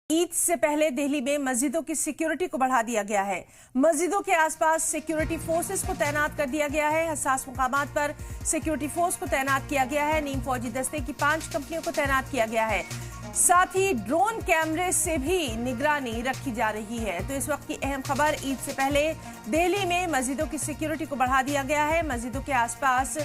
ईद से पहले दिल्ली में मस्जिदों की सिक्योरिटी को बढ़ा दिया गया है। मस्जिदों के आसपास सिक्योरिटी फोर्सेस को तैनात कर दिया गया है। हसास मुकामात पर सिक्योरिटी फोर्स को तैनात किया गया है। नीम फौजी दस्ते की 5 कंपनियों को तैनात किया गया है। साथ ही ड्रोन कैमरे से भी निगरानी रखी जा रही है। तो इस वक्त की अहम खबर, ईद से पहले दिल्ली में मस्जिदों की सिक्योरिटी को बढ़ा दिया गया है। मस्जिदों के आसपास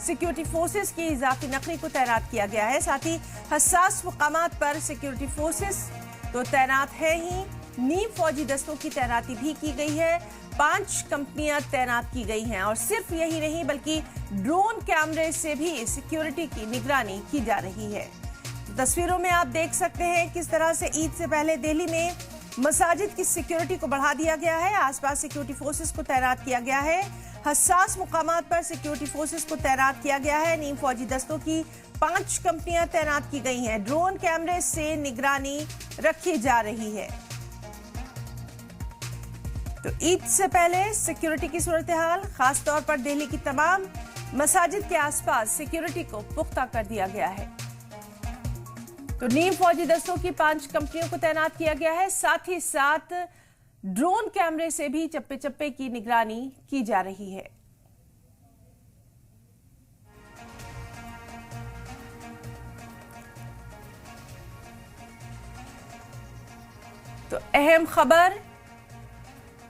सिक्योरिटी फोर्सेस की इजाफी नकली को तैनात किया गया है। साथ ही हसास मुकामात पर सिक्योरिटी फोर्सेस तो तैनात है ही, नीम फौजी दस्तों की तैनाती भी की गई है। 5 कंपनियां तैनात की गई हैं और सिर्फ यही नहीं बल्कि ड्रोन कैमरे से भी सिक्योरिटी की निगरानी की जा रही है। तस्वीरों में आप देख सकते हैं किस तरह से ईद से पहले दिल्ली में मसाजिद की सिक्योरिटी को बढ़ा दिया गया है। आसपास सिक्योरिटी फोर्सेस को तैनात किया गया है। हसास मुकामात पर सिक्योरिटी फोर्सेस को तैनात किया गया है। नीम फौजी दस्तों की 5 कंपनियां तैनात की गई हैं। ड्रोन कैमरे से निगरानी रखी जा रही है। तो ईद से पहले सिक्योरिटी की सूरत हाल, खासतौर पर दिल्ली की तमाम मसाजिद के आसपास सिक्योरिटी को पुख्ता कर दिया गया है। तो नीम फौजी दस्तों की 5 कंपनियों को तैनात किया गया है। साथ ही साथ ड्रोन कैमरे से भी चप्पे चप्पे की निगरानी की जा रही है। तो अहम खबर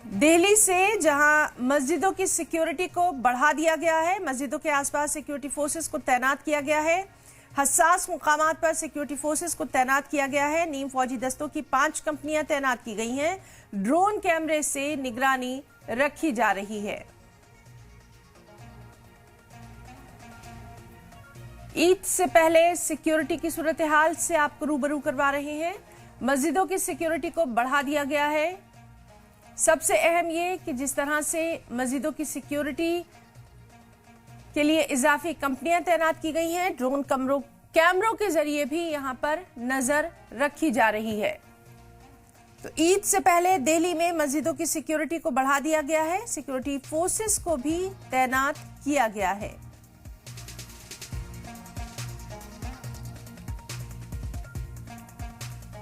दिल्ली से, जहां मस्जिदों की सिक्योरिटी को बढ़ा दिया गया है। मस्जिदों के आसपास सिक्योरिटी फोर्सेस को तैनात किया गया है। हसास मुकामात पर सिक्योरिटी फोर्सेस को तैनात किया गया है। नीम फौजी दस्तों की 5 कंपनियां तैनात की गई हैं। ड्रोन कैमरे से निगरानी रखी जा रही है। ईद से पहले सिक्योरिटी की सूरत हाल से आपको रूबरू करवा रहे हैं। मस्जिदों की सिक्योरिटी को बढ़ा दिया गया है। सबसे अहम ये कि जिस तरह से मस्जिदों की सिक्योरिटी के लिए इजाफी कंपनियां तैनात की गई हैं, ड्रोन कैमरों के जरिए भी यहां पर नजर रखी जा रही है। तो ईद से पहले दिल्ली में मस्जिदों की सिक्योरिटी को बढ़ा दिया गया है। सिक्योरिटी फोर्सेस को भी तैनात किया गया है।